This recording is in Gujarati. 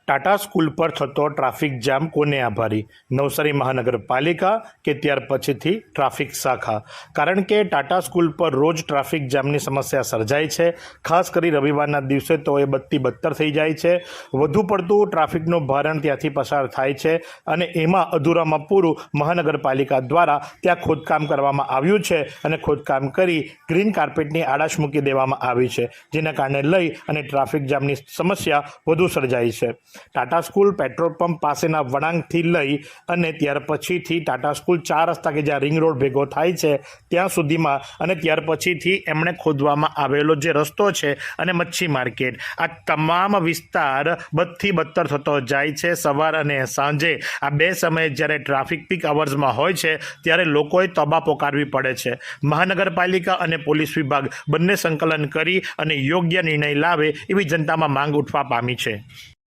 ટાટા સ્કૂલ પર થતો ટ્રાફિક જામ કોને આભારી? નવસારી મહાનગરપાલિકા કે ત્યાર પછીથી ટ્રાફિક શાખા? કારણ કે ટાટા સ્કૂલ પર રોજ ટ્રાફિક જામની સમસ્યા સર્જાય છે. ખાસ કરી રવિવારના દિવસે તો એ બદથી બદતર થઈ જાય છે. વધુ પડતું ટ્રાફિકનું ભારણ ત્યાંથી પસાર થાય છે અને એમાં અધૂરામાં પૂરું મહાનગરપાલિકા દ્વારા ત્યાં ખોદકામ કરવામાં આવ્યું છે અને ખોદકામ કરી ગ્રીન કાર્પેટની આડાશ મૂકી દેવામાં આવી છે, જેના કારણે લઈ અને ટ્રાફિક જામની સમસ્યા વધુ સર્જાઈ છે. ટાટા સ્કૂલ પેટ્રોલ પંપ પાસેના વળાંકથી લઈ અને ત્યાર પછીથી ટાટા સ્કૂલ 4 રસ્તા કે જ્યાં રિંગ રોડ ભેગો થાય છે ત્યાં સુધીમાં અને ત્યાર પછીથી એમણે ખોદવામાં આવેલો જે રસ્તો છે અને મચ્છી માર્કેટ, આ તમામ વિસ્તાર બદથી બદતર થતો જાય છે. સવાર અને સાંજે આ બે સમયે જ્યારે ટ્રાફિક પીક અવર્સમાં હોય છે ત્યારે લોકોએ તોબા પોકારવી પડે છે. મહાનગરપાલિકા અને પોલીસ વિભાગ બંને સંકલન કરી અને યોગ્ય નિર્ણય લાવે એવી જનતામાં માંગ ઉઠવા પામી છે.